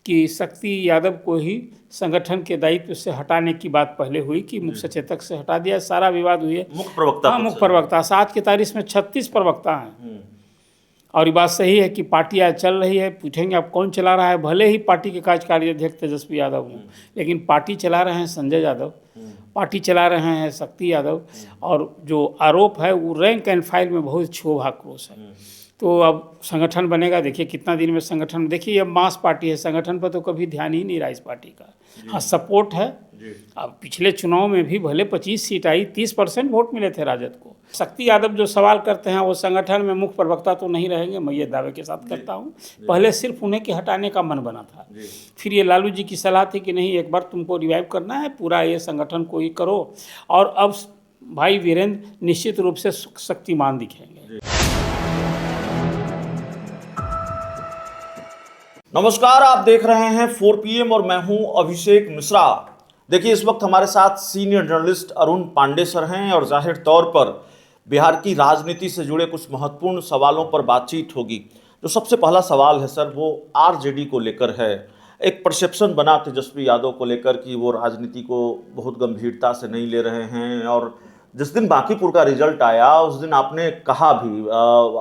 कि शक्ति यादव को ही संगठन के दायित्व से हटाने की बात पहले हुई कि मुख्य सचेतक से हटा दिया, सारा विवाद हुई है। मुख्य प्रवक्ता, हाँ, मुख्य प्रवक्ता। 7 की तारीख में 36 प्रवक्ता हैं। और ये बात सही है कि पार्टी आज चल रही है। पूछेंगे अब कौन चला रहा है, भले ही पार्टी के कार्यकारी अध्यक्ष तेजस्वी यादव हों, लेकिन पार्टी चला रहे हैं संजय यादव, पार्टी चला रहे हैं शक्ति यादव। और जो आरोप है वो रैंक एंड फाइल में बहुत क्षोभाक्रोश है। तो अब संगठन बनेगा, देखिए कितना दिन में संगठन। देखिए ये मास पार्टी है, संगठन पर तो कभी ध्यान ही नहीं रहा इस पार्टी का। हाँ, सपोर्ट है। अब पिछले चुनाव में भी भले 25 सीट आई, 30% वोट मिले थे राजद को। शक्ति यादव जो सवाल करते हैं वो संगठन में मुख्य प्रवक्ता तो नहीं रहेंगे, मैं ये दावे के साथ करता हूँ। पहले सिर्फ उन्हें के हटाने का मन बना था, फिर ये लालू जी की सलाह थी कि नहीं, एक बार तुमको रिवाइव करना है, पूरा ये संगठन को ही करो। और अब भाई वीरेंद्र निश्चित रूप से शक्तिमान दिखेंगे। नमस्कार, आप देख रहे हैं 4 PM और मैं हूं अभिषेक मिश्रा। देखिए, इस वक्त हमारे साथ senior journalist Arun Pandey sir हैं और जाहिर तौर पर बिहार की राजनीति से जुड़े कुछ महत्वपूर्ण सवालों पर बातचीत होगी। जो सबसे पहला सवाल है सर, वो आरजेडी को लेकर है। एक परसेप्शन बना तेजस्वी यादव को लेकर कि वो राजनीति को बहुत गंभीरता से नहीं ले रहे हैं। और जिस दिन बांकीपुर का रिजल्ट आया उस दिन आपने कहा भी,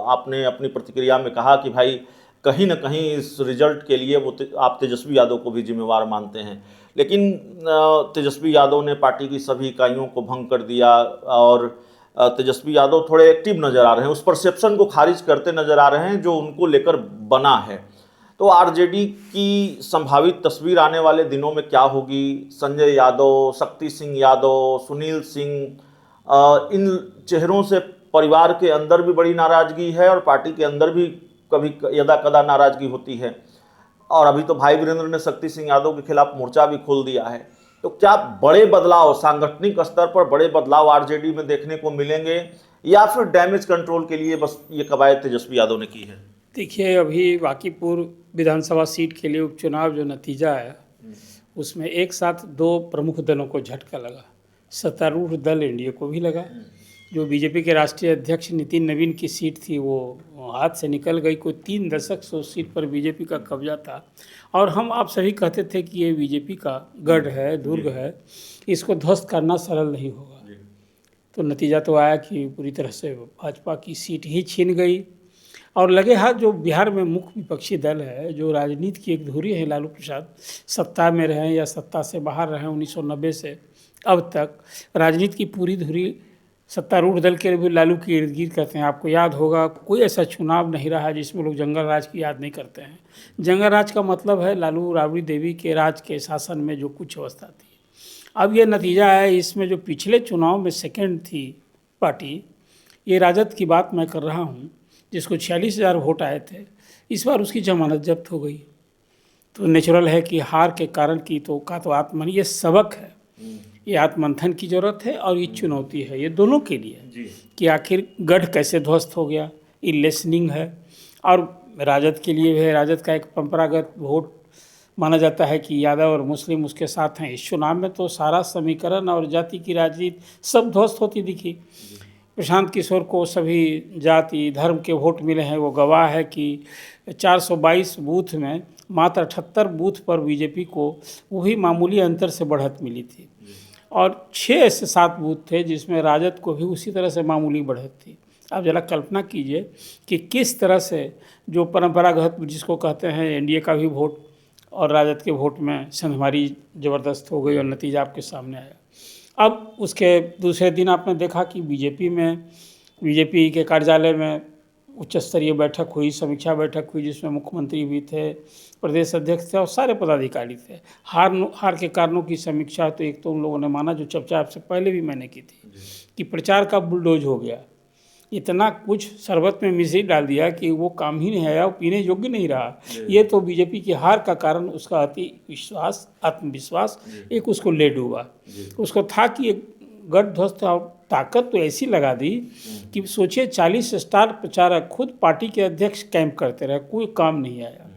आपने अपनी प्रतिक्रिया में कहा कि भाई कहीं ना कहीं इस रिजल्ट के लिए वो आप तेजस्वी यादव को भी जिम्मेवार मानते हैं। लेकिन तेजस्वी यादव ने पार्टी की सभी इकाइयों को भंग कर दिया और तेजस्वी यादव थोड़े एक्टिव नज़र आ रहे हैं, उस परसेप्शन को खारिज करते नज़र आ रहे हैं जो उनको लेकर बना है। तो आरजेडी की संभावित तस्वीर आने वाले दिनों में क्या होगी? संजय यादव, शक्ति सिंह यादव, सुनील सिंह, इन चेहरों से परिवार के अंदर भी बड़ी नाराज़गी है और पार्टी के अंदर भी कभी यदा कदा नाराजगी होती है। और अभी तो भाई वीरेंद्र ने शक्ति सिंह यादव के खिलाफ मोर्चा भी खोल दिया है। तो क्या बड़े बदलाव, सांगठनिक स्तर पर बड़े बदलाव आरजेडी में देखने को मिलेंगे या फिर डैमेज कंट्रोल के लिए बस ये कवायद तेजस्वी यादव ने की है? देखिए, अभी बांकीपुर विधानसभा सीट के लिए उपचुनाव जो नतीजा है उसमें एक साथ 2 प्रमुख दलों को झटका लगा। सत्तारूढ़ दल एनडीए को भी लगा। जो बीजेपी के राष्ट्रीय अध्यक्ष नितिन नवीन की सीट थी वो हाथ से निकल गई। कोई 3 दशक से उस सीट पर बीजेपी का कब्जा था और हम आप सभी कहते थे कि ये बीजेपी का गढ़ है, दुर्ग है, इसको ध्वस्त करना सरल नहीं होगा। तो नतीजा तो आया कि पूरी तरह से भाजपा की सीट ही छीन गई। और लगे हाथ जो बिहार में मुख्य विपक्षी दल है, जो राजनीति की एक धुरी है, लालू प्रसाद सत्ता में रहे या सत्ता से बाहर रहे 1990 से अब तक, राजनीति की पूरी धुरी सत्तारूढ़ दल के भी लालू के इर्द गिर्द करते हैं। आपको याद होगा कोई ऐसा चुनाव नहीं रहा जिसमें लोग जंगल राज की याद नहीं करते हैं। जंगल राज का मतलब है लालू राबड़ी देवी के राज के शासन में जो कुछ अवस्था थी। अब ये नतीजा है, इसमें जो पिछले चुनाव में सेकंड थी पार्टी, ये राजद की बात मैं कर रहा हूँ, जिसको 46,000 वोट आए थे, इस बार उसकी जमानत जब्त हो गई। तो नेचुरल है कि हार के कारण की तो आत्मन, ये सबक है, ये आत्ममंथन की जरूरत है और ये चुनौती है, ये दोनों के लिए कि आखिर गढ़ कैसे ध्वस्त हो गया, ये लेसनिंग है। और राजद के लिए है, राजद का एक परंपरागत वोट माना जाता है कि यादव और मुस्लिम उसके साथ हैं। इस चुनाव में तो सारा समीकरण और जाति की राजनीति सब ध्वस्त होती दिखी। प्रशांत किशोर को सभी जाति धर्म के वोट मिले हैं। वो गवाह है कि 422 बूथ में मात्र 78 बूथ पर बीजेपी को वही मामूली अंतर से बढ़त मिली थी और 6 से 7 बूथ थे जिसमें राजद को भी उसी तरह से मामूली बढ़त थी। आप जरा कल्पना कीजिए कि किस तरह से जो परंपरागत जिसको कहते हैं एनडीए का भी वोट और राजद के वोट में संधमारी ज़बरदस्त हो गई और नतीजा आपके सामने आया। अब उसके दूसरे दिन आपने देखा कि बीजेपी के कार्यालय में उच्च स्तरीय बैठक हुई, समीक्षा बैठक हुई, जिसमें मुख्यमंत्री भी थे, प्रदेश अध्यक्ष थे और सारे पदाधिकारी थे। हार के कारणों की समीक्षा तो एक तो उन लोगों ने माना, जो चर्चा आपसे पहले भी मैंने की थी, कि प्रचार का बुलडोज हो गया, इतना कुछ शरबत में मिश्री डाल दिया कि वो काम ही नहीं आया, वो पीने योग्य नहीं रहा। ये तो बीजेपी की हार का कारण उसका अति विश्वास, आत्मविश्वास एक उसको ले डूबा। उसको था कि एक गढ़ ध्वस्त और ताकत तो ऐसी लगा दी कि सोचिए 40 स्टार प्रचारक खुद पार्टी के अध्यक्ष कैंप करते रहे, कोई काम नहीं आया।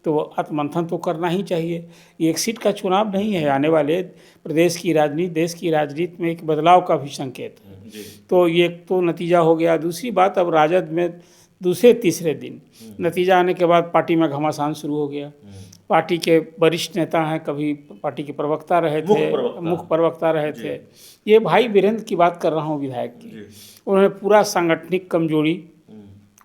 तो आत्ममंथन तो करना ही चाहिए। ये एक सीट का चुनाव नहीं है, आने वाले प्रदेश की राजनीति, देश की राजनीति में एक बदलाव का भी संकेत है। तो ये तो नतीजा हो गया। दूसरी बात, अब राजद में दूसरे तीसरे दिन नतीजा आने के बाद पार्टी में घमासान शुरू हो गया। पार्टी के वरिष्ठ नेता हैं, कभी पार्टी के प्रवक्ता रहे थे, मुख्य प्रवक्ता रहे थे। ये भाई वीरेंद्र की बात कर रहा हूँ, विधायक की। उन्होंने पूरा सांगठनिक कमजोरी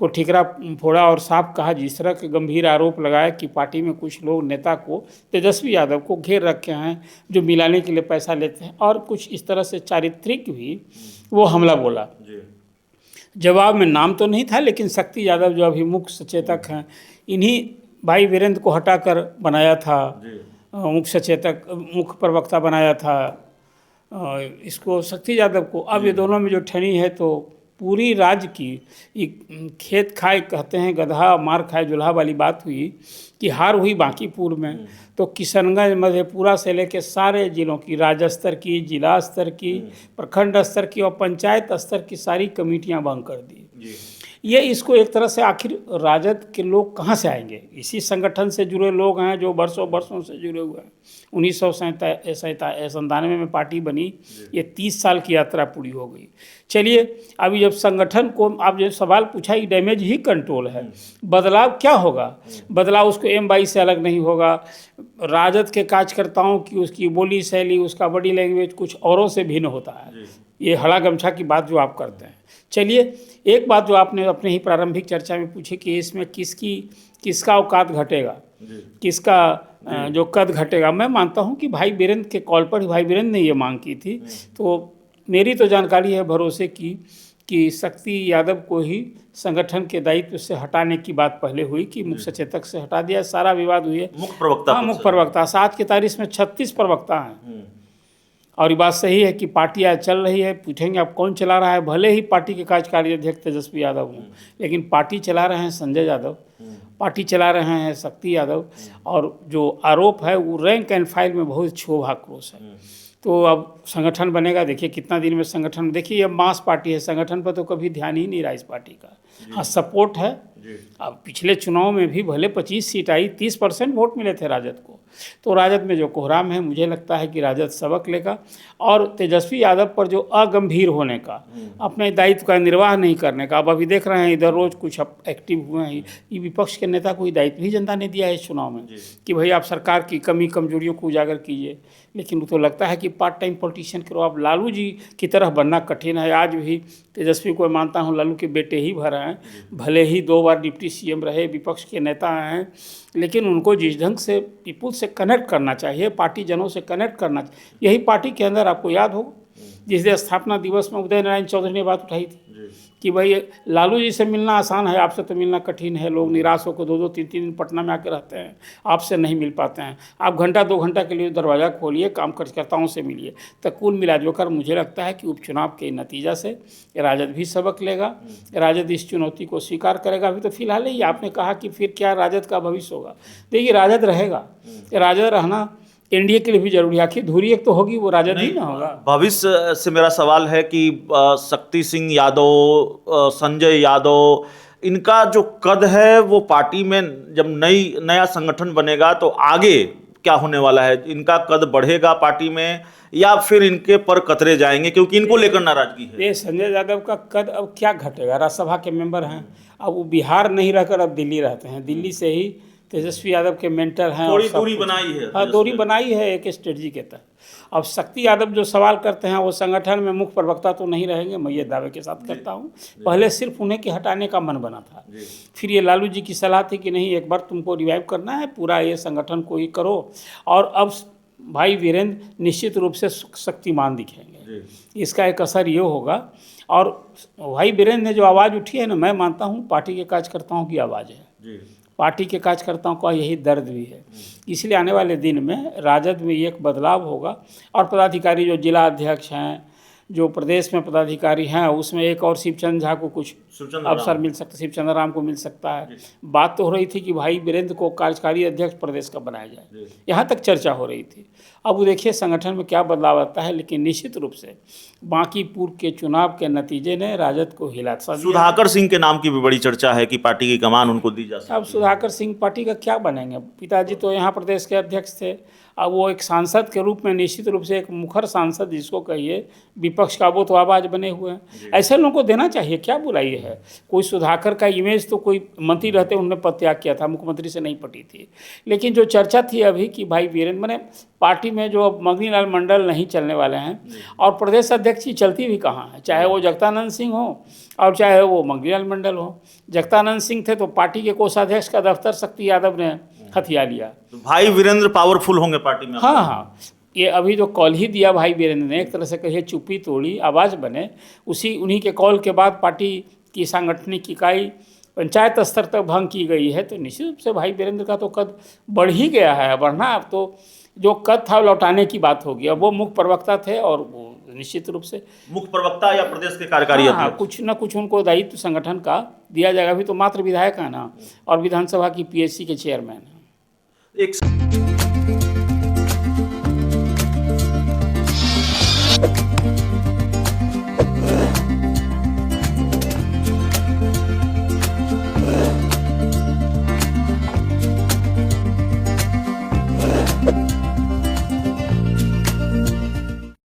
को ठिकरा फोड़ा और साफ कहा, जिस तरह के गंभीर आरोप लगाए कि पार्टी में कुछ लोग नेता को, तेजस्वी यादव को घेर रखे हैं, जो मिलाने के लिए पैसा लेते हैं, और कुछ इस तरह से चारित्रिक भी वो हमला बोला। जवाब में नाम तो नहीं था, लेकिन शक्ति यादव जो अभी मुख्य सचेतक हैं, इन्हीं भाई वीरेंद्र को हटाकर बनाया था मुख्य सचेतक, मुख्य प्रवक्ता बनाया था इसको, शक्ति यादव को। अब ये दोनों में जो ठनी है, तो पूरी राज्य की खेत खाए कहते हैं, गधा मार खाए जुल्हा वाली बात हुई कि हार हुई बांकीपुर में, तो किशनगंज मधेपुरा से लेकर सारे जिलों की, राज्य स्तर की, जिला स्तर की, प्रखंड स्तर की और पंचायत स्तर की सारी कमेटियां भंग कर दी। ये इसको एक तरह से, आखिर राजद के लोग कहाँ से आएंगे? इसी संगठन से जुड़े लोग हैं जो वर्षों से जुड़े हुए हैं। 1997 में पार्टी बनी, ये 30 साल की यात्रा पूरी हो गई। चलिए, अभी जब संगठन को आप जो सवाल पूछा, ये डैमेज ही कंट्रोल है। बदलाव क्या होगा? बदलाव उसको M22 से अलग नहीं होगा। राजद के कार्यकर्ताओं की, उसकी बोली शैली, उसका बॉडी लैंग्वेज कुछ औरों से भिन्न होता है। ये हड़ा गमछा की बात जो आप करते हैं। चलिए, एक बात जो आपने अपने ही प्रारंभिक चर्चा में पूछी कि इसमें किसका औकात घटेगा, किसका जो कद घटेगा। मैं मानता हूं कि भाई वीरेंद्र के कॉल पर भाई वीरेंद्र ने ये मांग की थी, तो मेरी तो जानकारी है भरोसे की कि शक्ति यादव को ही संगठन के दायित्व से हटाने की बात पहले हुई कि मुख्य सचेतक से हटा दिया, सारा विवाद हुई। मुख्य प्रवक्ता 7 की तारीख में 36 प्रवक्ता हैं, और ये बात सही है कि पार्टी आज चल रही है। पूछेंगे आप कौन चला रहा है? भले ही पार्टी के कार्यकारी अध्यक्ष तेजस्वी यादव हों, लेकिन पार्टी चला रहे हैं संजय यादव, पार्टी चला रहे हैं शक्ति यादव, और जो आरोप है वो रैंक एंड फाइल में बहुत क्षोभ आक्रोश है। तो अब संगठन बनेगा, देखिए कितना दिन में संगठन, देखिए ये मास पार्टी है, संगठन पर तो कभी ध्यान ही नहीं रहा इस पार्टी का। हाँ, सपोर्ट है। अब पिछले चुनाव में भी भले 25 सीट आई, 30% वोट मिले थे राजद को, तो राजद में जो कोहराम है, मुझे लगता है कि राजद सबक लेगा। और तेजस्वी यादव पर जो अगंभीर होने का, अपने दायित्व का निर्वाह नहीं करने का, अब अभी देख रहे हैं इधर रोज कुछ एक्टिव हुए हैं, ये विपक्ष के नेता को दायित्व ही जनता ने दिया है इस चुनाव में कि भाई आप सरकार की कमी कमजोरियों को उजागर कीजिए। लेकिन वो तो लगता है कि पार्ट टाइम पॉलिटिशियन के आप लालू जी की तरह बनना कठिन है। आज भी तेजस्वी को मानता हूँ लालू के बेटे ही भर हैं, भले ही 2 बार डिप्टी CM रहे, विपक्ष के नेता हैं, लेकिन उनको जिस ढंग से पीपुल से कनेक्ट करना चाहिए, पार्टी जनों से कनेक्ट करना चाहिए, यही पार्टी के अंदर आपको याद होगा जिस दिन स्थापना दिवस में उदय नारायण चौधरी ने बात उठाई थी कि भाई लालू जी से मिलना आसान है, आपसे तो मिलना कठिन है। लोग निराश होकर 2-2, 3-3 दिन पटना में आकर रहते हैं, आपसे नहीं मिल पाते हैं। आप घंटा 2 घंटा के लिए दरवाज़ा खोलिए, काम कार्यकर्ताओं से मिलिए। तो कुल मिलाजुलकर मुझे लगता है कि उपचुनाव के नतीजा से राजद भी सबक लेगा, राजद इस चुनौती को स्वीकार करेगा। अभी तो फिलहाल ही आपने कहा कि फिर क्या राजद का भविष्य होगा। देखिए, राजद रहेगा, राजद रहना NDA के लिए भी जरूरी है। आखिर धुरी एक तो होगी, वो राजद ही ना होगा। भविष्य से मेरा सवाल है कि शक्ति सिंह यादव, संजय यादव, इनका जो कद है वो पार्टी में जब नया संगठन बनेगा तो आगे क्या होने वाला है? इनका कद बढ़ेगा पार्टी में या फिर इनके पर कतरे जाएंगे, क्योंकि इनको लेकर नाराजगी है? ये संजय यादव का कद अब क्या घटेगा? राज्यसभा के मेंबर हैं, अब वो बिहार नहीं रहकर अब दिल्ली रहते हैं। दिल्ली से ही तेजस्वी यादव के मेंटर हैं, थोड़ी दूरी बनाई है। हाँ, दूरी बनाई है एक स्ट्रेटजी के तहत। अब शक्ति यादव जो सवाल करते हैं, वो संगठन में मुख्य प्रवक्ता तो नहीं रहेंगे, मैं ये दावे के साथ करता हूँ। पहले सिर्फ उन्हें के हटाने का मन बना था, फिर ये लालू जी की सलाह थी कि नहीं, एक बार तुमको रिवाइव करना है, पूरा ये संगठन को ही करो। और अब भाई वीरेंद्र निश्चित रूप से शक्तिमान दिखेंगे, इसका एक असर ये होगा। और भाई वीरेंद्र ने जो आवाज़ उठी है ना, मैं मानता हूँ पार्टी के कार्यकर्ताओं की आवाज़ है, पार्टी के कार्यकर्ताओं का यही दर्द भी है। इसलिए आने वाले दिन में राजद में एक बदलाव होगा, और पदाधिकारी जो जिला अध्यक्ष हैं, जो प्रदेश में पदाधिकारी हैं, उसमें एक और शिवचंद्र झा को कुछ अवसर मिल सकता है, शिवचंद्र राम को मिल सकता है। बात तो हो रही थी कि भाई वीरेंद्र को कार्यकारी अध्यक्ष प्रदेश का बनाया जाए, यहाँ तक चर्चा हो रही थी। अब वो देखिए संगठन में क्या बदलाव आता है, लेकिन निश्चित रूप से बांकीपुर के चुनाव के नतीजे ने राजद को हिला। सुधाकर सिंह के नाम की भी बड़ी चर्चा है कि पार्टी की कमान उनको दी जा सकती है। अब सुधाकर सिंह पार्टी का क्या बनेंगे? पिताजी तो यहाँ प्रदेश के अध्यक्ष थे, अब वो एक सांसद के रूप में निश्चित रूप से एक मुखर सांसद जिसको कहिए, विपक्ष विपक्ष का वो तो आवाज़ बने हुए हैं। ऐसे लोगों को देना चाहिए, क्या बुराई है। कोई सुधाकर का इमेज तो कोई मंत्री रहते उन्होंने पद त्याग किया था, मुख्यमंत्री से नहीं पटी थी। लेकिन जो चर्चा थी अभी कि भाई वीरेंद्र मैंने पार्टी में जो अब मंगनी लाल मंडल नहीं चलने वाले हैं और प्रदेश अध्यक्ष की चलती भी कहाँ है, चाहे वो जगदानंद सिंह हो और चाहे वो मंगनी लाल मंडल हो। जगदानंद सिंह थे तो पार्टी के कोषाध्यक्ष का दफ्तर शक्ति यादव ने हथिया लिया। तो भाई वीरेंद्र पावरफुल होंगे पार्टी में? हाँ हाँ, ये अभी जो कॉल ही दिया भाई वीरेंद्र ने, एक तरह से कहिए चुप्पी तोड़ी, आवाज़ बने, उन्हीं के कॉल के बाद पार्टी की सांगठनिक इकाई पंचायत स्तर तक भंग की गई है। तो निश्चित रूप से भाई वीरेंद्र का तो कद बढ़ ही गया है, बढ़ना अब तो जो कद था लौटाने की बात होगी। अब वो मुख्य प्रवक्ता थे और वो निश्चित रूप से मुख्य प्रवक्ता या प्रदेश के कार्यकारी हाँ, अध्यक्ष? कुछ न कुछ उनको दायित्व संगठन का दिया जाएगा। अभी तो मात्र विधायक है ना, और विधानसभा की पीएससी के चेयरमैन है। एक